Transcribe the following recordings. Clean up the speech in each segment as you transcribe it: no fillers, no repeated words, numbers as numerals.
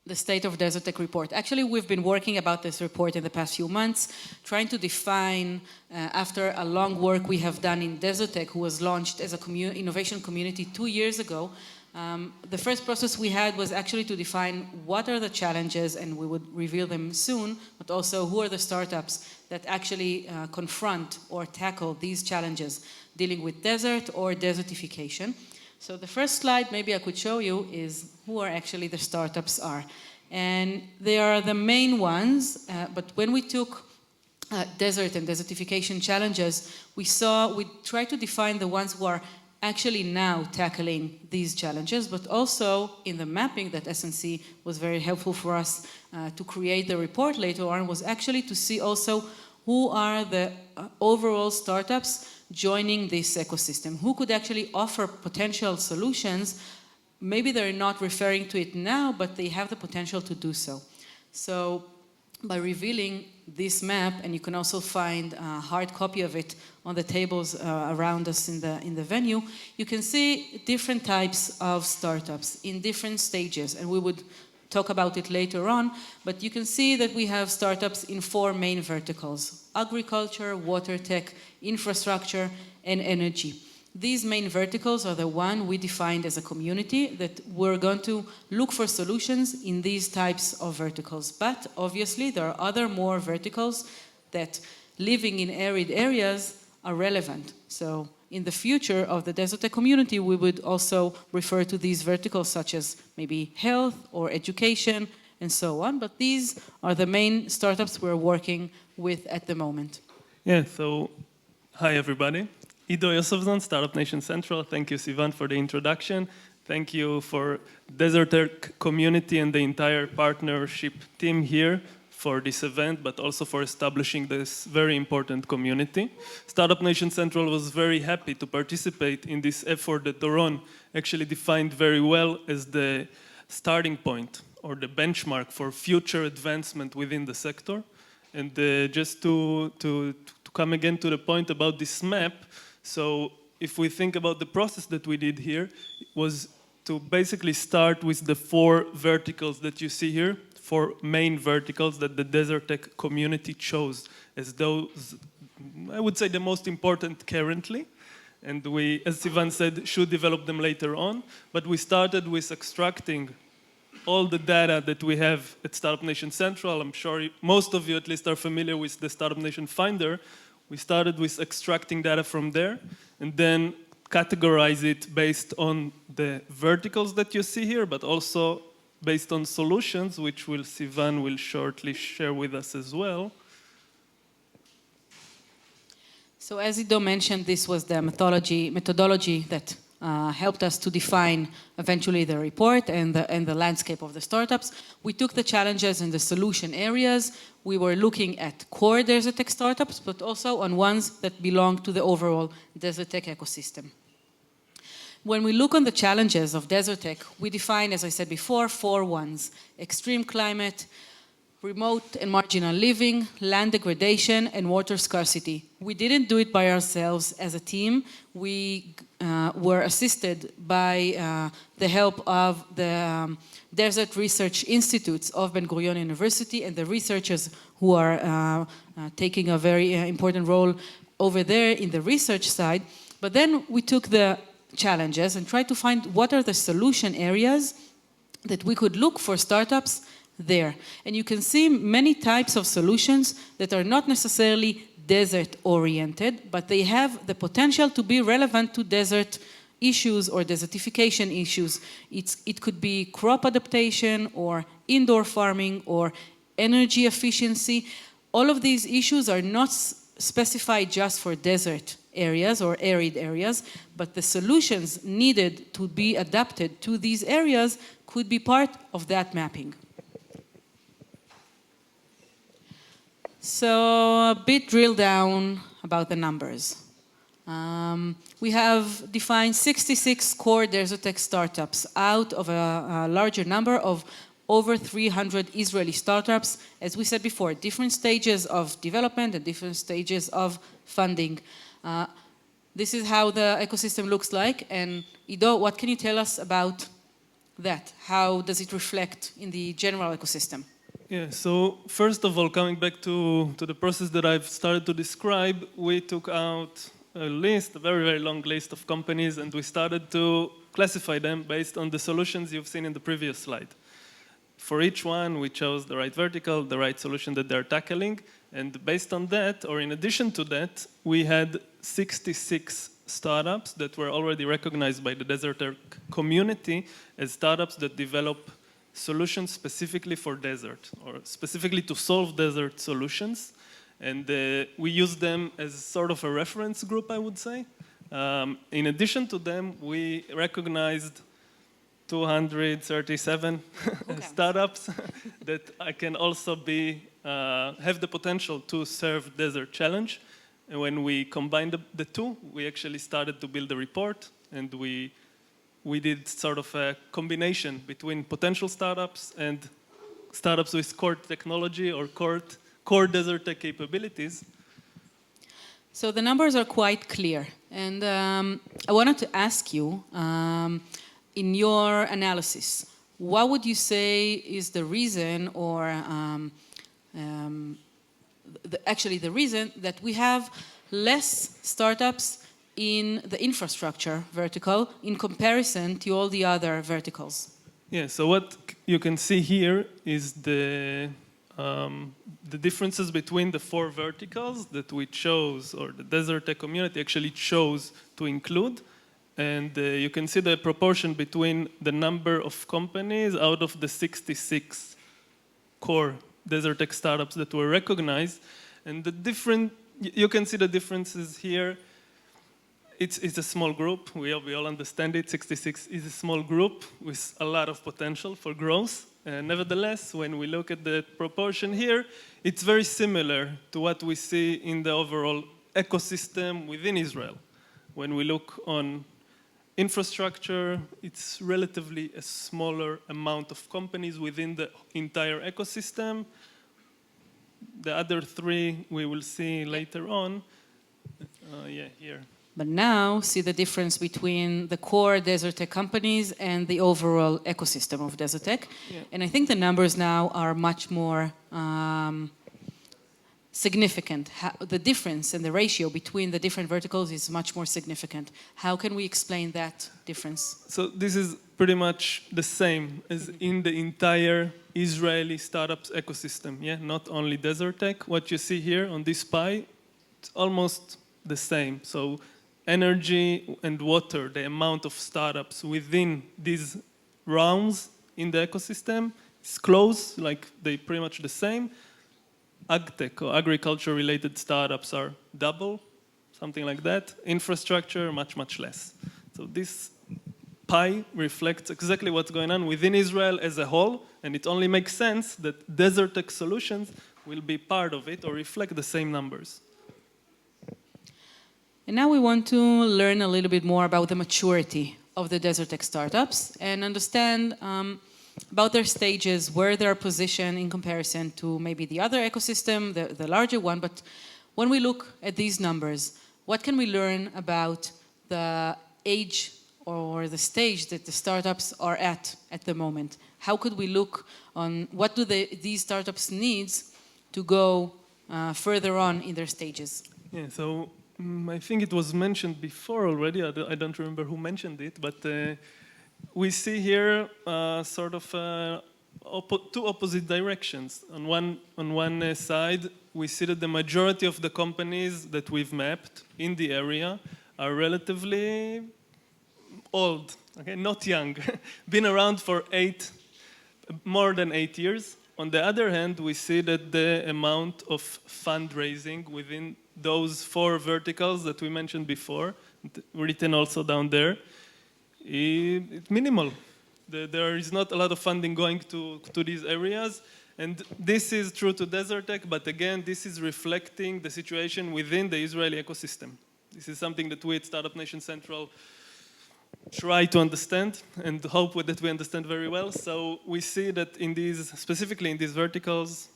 the State of DeserTech Report. Actually, we've been working about this report in the past few months, trying to define, after a long work we have done in DeserTech, who was launched as a innovation community 2 years ago. The first process we had was actually to define what are the challenges, and we would reveal them soon, but also who are the startups that actually confront or tackle these challenges dealing with desert or desertification. So the first slide maybe I could show you is who are actually the startups are. And they are the main ones, but when we took desert and desertification challenges, we tried to define the ones who are actually now tackling these challenges, but also in the mapping that SNC was very helpful for us to create the report later on, was actually to see also who are the overall startups joining this ecosystem, who could actually offer potential solutions. Maybe they're not referring to it now, but they have the potential to do so. So by revealing this map, and you can also find a hard copy of it on the tables around us in the venue, you can see different types of startups in different stages, and we would talk about it later on, but you can see that we have startups in 4 main verticals: agriculture, water tech, infrastructure, and energy. These main verticals are the one we defined as a community that we're going to look for solutions in these types of verticals. But obviously there are other more verticals that living in arid areas are relevant. So in the future of the DeserTech community, we would also refer to these verticals such as maybe health or education and so on. But these are the main startups we're working with at the moment. Yeah, so hi everybody. Yosovzon, Startup Nation Central. Thank you, Sivan, for the introduction. Thank you for DeserTech community and the entire partnership team here for this event, but also for establishing this very important community. Startup Nation Central was very happy to participate in this effort that Doron actually defined very well as the starting point or the benchmark for future advancement within the sector. And just to come again to the point about this map, so if we think about the process that we did here, it was to basically start with the 4 verticals that you see here, 4 main verticals that the DeserTech community chose as those, I would say, the most important currently. And we, as Sivan said, should develop them later on. But we started with extracting all the data that we have at Startup Nation Central. I'm sure most of you at least are familiar with the Startup Nation Finder. We started with extracting data from there and then categorize it based on the verticals that you see here, but also based on solutions, which Sivan will shortly share with us as well. So as Ido mentioned, this was the methodology that helped us to define eventually the report and the landscape of the startups. We took the challenges and the solution areas. We were looking at core DeserTech startups, but also on ones that belong to the overall DeserTech ecosystem. When we look on the challenges of DeserTech, we define, as I said before, 4 ones: extreme climate, remote and marginal living, land degradation, and water scarcity. We didn't do it by ourselves as a team. We were assisted by the help of the Desert Research Institutes of Ben Gurion University and the researchers who are taking a very important role over there in the research side. But then we took the challenges and tried to find what are the solution areas that we could look for startups there. And you can see many types of solutions that are not necessarily desert-oriented, but they have the potential to be relevant to desert issues or desertification issues. It could be crop adaptation or indoor farming or energy efficiency. All of these issues are not specified just for desert areas or arid areas, but the solutions needed to be adapted to these areas could be part of that mapping. So a bit drill down about the numbers. We have defined 66 core DeserTech startups out of a larger number of over 300 Israeli startups. As we said before, different stages of development and different stages of funding. This is how the ecosystem looks like. And Ido, what can you tell us about that? How does it reflect in the general ecosystem? Yeah, so first of all, coming back to the process that I've started to describe, we took out a list, a very, very long list of companies, and we started to classify them based on the solutions you've seen in the previous slide. For each one, we chose the right vertical, the right solution that they're tackling, and based on that, or in addition to that, we had 66 startups that were already recognized by the DeserTech community as startups that develop solutions specifically for desert, or specifically to solve desert solutions. And we use them as sort of a reference group, I would say. In addition to them, we recognized 237 startups that can also have the potential to serve Desert Challenge. And when we combined the two, we actually started to build a report, and we did sort of a combination between potential startups and startups with core technology or core desert tech capabilities. So the numbers are quite clear. And I wanted to ask you, in your analysis, what would you say is the reason, or actually the reason that we have less startups in the infrastructure vertical in comparison to all the other verticals? Yeah, so what you can see here is the differences between the four verticals that we chose, or the DeserTech community actually chose to include. And you can see the proportion between the number of companies out of the 66 core DeserTech startups that were recognized. And you can see the differences here. It's a small group. We all understand it. 66 is a small group with a lot of potential for growth. Nevertheless, when we look at the proportion here, it's very similar to what we see in the overall ecosystem within Israel. When we look on infrastructure, it's relatively a smaller amount of companies within the entire ecosystem. The other three we will see later on. Here. But now see the difference between the core DeserTech companies and the overall ecosystem of DeserTech. Yeah. And I think the numbers now are much more significant. The difference and the ratio between the different verticals is much more significant. How can we explain that difference? So this is pretty much the same as in the entire Israeli startups ecosystem. Yeah, not only DeserTech. What you see here on this pie, it's almost the same. So energy and water, the amount of startups within these realms in the ecosystem is close, like they pretty much the same. Agtech or agriculture-related startups are double, something like that. Infrastructure, much, much less. So this pie reflects exactly what's going on within Israel as a whole, and it only makes sense that DeserTech solutions will be part of it or reflect the same numbers. And now we want to learn a little bit more about the maturity of the DeserTech startups and understand about their stages, where they're positioned in comparison to maybe the other ecosystem, the larger one. But when we look at these numbers, what can we learn about the age or the stage that the startups are at the moment? How could we look on what do these startups need to go further on in their stages? Yeah, so I think it was mentioned before already. I don't remember who mentioned it, but we see here sort of two opposite directions. On one side, we see that the majority of the companies that we've mapped in the area are relatively old, okay, not young, been around for more than 8 years. On the other hand, we see that the amount of fundraising within those four verticals that we mentioned before, written also down there, it's minimal. There is not a lot of funding going to these areas. And this is true to DeserTech, but again, this is reflecting the situation within the Israeli ecosystem. This is something that we at Startup Nation Central try to understand and hope that we understand very well. So we see that specifically in these verticals,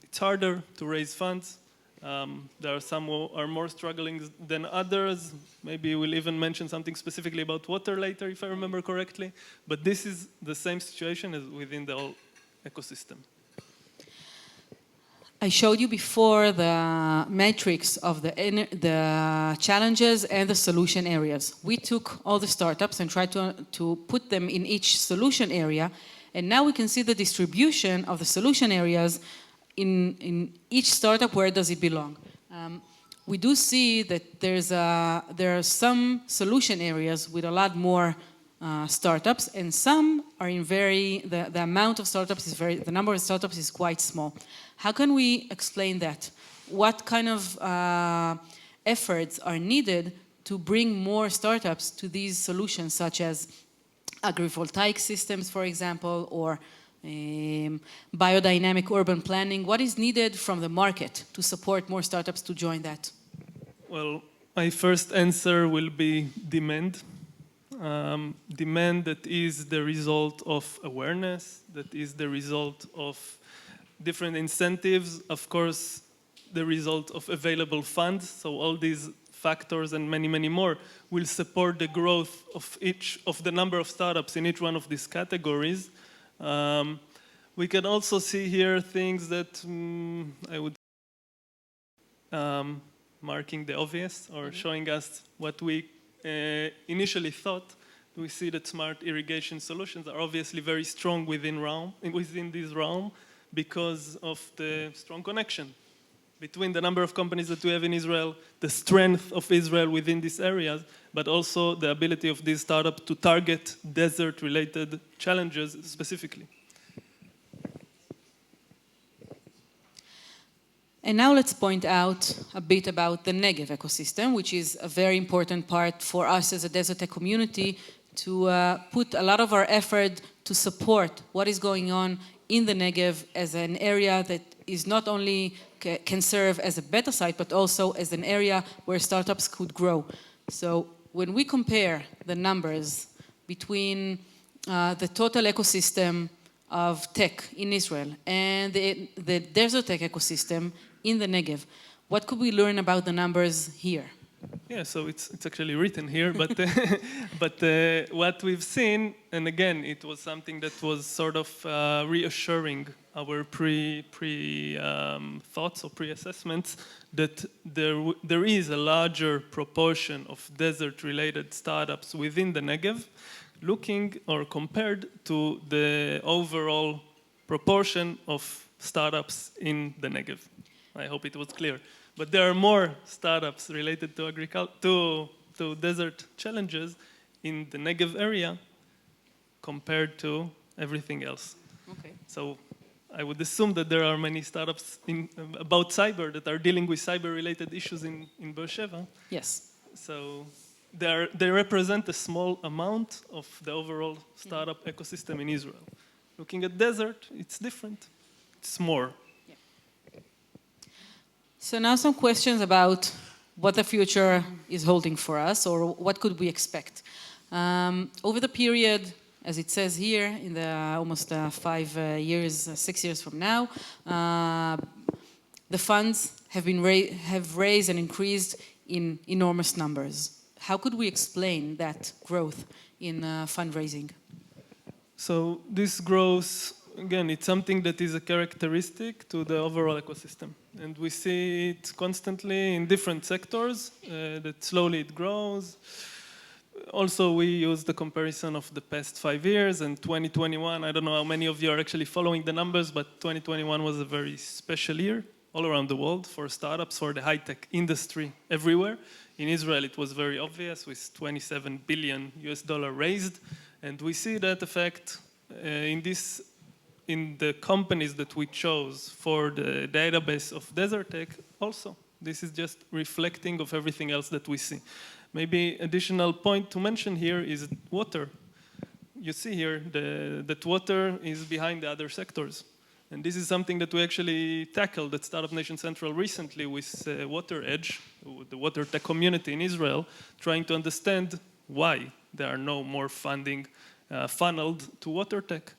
it's harder to raise funds. There are some who are more struggling than others. Maybe we'll even mention something specifically about water later, if I remember correctly. But this is the same situation as within the whole ecosystem. I showed you before the matrix of the challenges and the solution areas. We took all the startups and tried to put them in each solution area, and now we can see the distribution of the solution areas in each startup. Where does it belong? We do see that there are some solution areas with a lot more startups, and some are in the amount of startups is the number of startups is quite small. How can we explain that? What kind of efforts are needed to bring more startups to these solutions, such as agrivoltaic systems, for example, or biodynamic urban planning? What is needed from the market to support more startups to join that? Well, my first answer will be demand. Demand that is the result of awareness, that is the result of different incentives, of course, the result of available funds. So all these factors and many, many more will support the growth of the number of startups in each one of these categories. We can also see here things that I would marking the obvious or showing us what we initially thought. We see that smart irrigation solutions are obviously very strong within this realm because of the strong connection between the number of companies that we have in Israel, the strength of Israel within these areas, but also the ability of these startups to target desert-related challenges specifically. And now let's point out a bit about the Negev ecosystem, which is a very important part for us as a DeserTech community to put a lot of our effort to support what is going on in the Negev as an area that is not only can serve as a beta site, but also as an area where startups could grow. So when we compare the numbers between the total ecosystem of tech in Israel and the DeserTech ecosystem in the Negev, what could we learn about the numbers here? Yeah, so it's actually written here, but what we've seen, and again, it was something that was sort of reassuring our thoughts or pre-assessments that there is a larger proportion of desert-related startups within the Negev, looking or compared to the overall proportion of startups in the Negev. I hope it was clear. But there are more startups related to to desert challenges in the Negev area compared to everything else. Okay. So I would assume that there are many startups about cyber that are dealing with cyber-related issues in Beersheba. Yes. So they represent a small amount of the overall startup ecosystem in Israel. Looking at desert, it's different. It's more. So now some questions about what the future is holding for us, or what could we expect. Over the period, as it says here, in the almost 6 years from now, the funds have raised and increased in enormous numbers. How could we explain that growth in fundraising? So this growth, again, it's something that is a characteristic to the overall ecosystem. And we see it constantly in different sectors, that slowly it grows. Also, we use the comparison of the past 5 years and 2021. I don't know how many of you are actually following the numbers, but 2021 was a very special year all around the world for startups, for the high-tech industry everywhere. In Israel, it was very obvious with $27 billion raised. And we see that effect in the companies that we chose for the database of DeserTech also. This is just reflecting of everything else that we see. Maybe additional point to mention here is water. You see here that water is behind the other sectors. And this is something that we actually tackled at Startup Nation Central recently with Water Edge, the water tech community in Israel, trying to understand why there are no more funding funneled to water tech.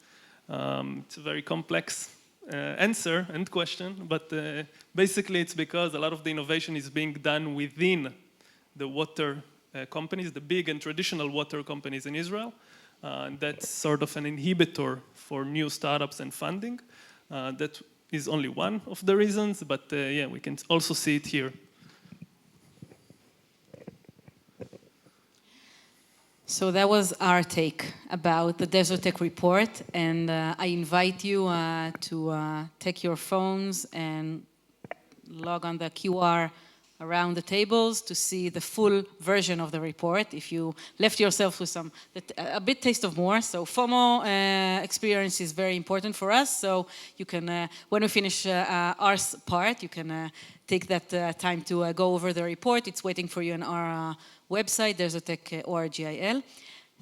It's a very complex answer and question, but basically it's because a lot of the innovation is being done within the water companies, the big and traditional water companies in Israel. That's sort of an inhibitor for new startups and funding. That is only one of the reasons, but yeah, we can also see it here. So that was our take about the DeserTech report, and I invite you to take your phones and log on the QR around the tables to see the full version of the report. If you left yourself with a bit taste of more, so FOMO experience is very important for us. So you can, when we finish our part, you can take that time to go over the report. It's waiting for you on our website, DeserTech.org.il.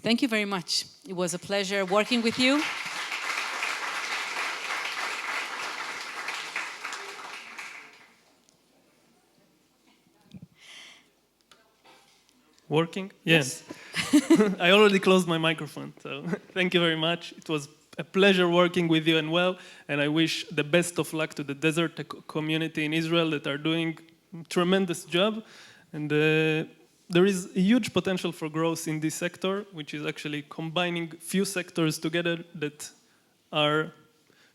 Thank you very much. It was a pleasure working with you. Working? Yes. I already closed my microphone, so thank you very much. It was a pleasure working with you and I wish the best of luck to the DeserTech community in Israel that are doing a tremendous job. And there is a huge potential for growth in this sector, which is actually combining few sectors together that are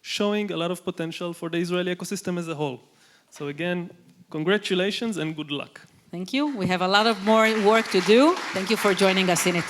showing a lot of potential for the Israeli ecosystem as a whole. So again, congratulations and good luck. Thank you. We have a lot of more work to do. Thank you for joining us in it.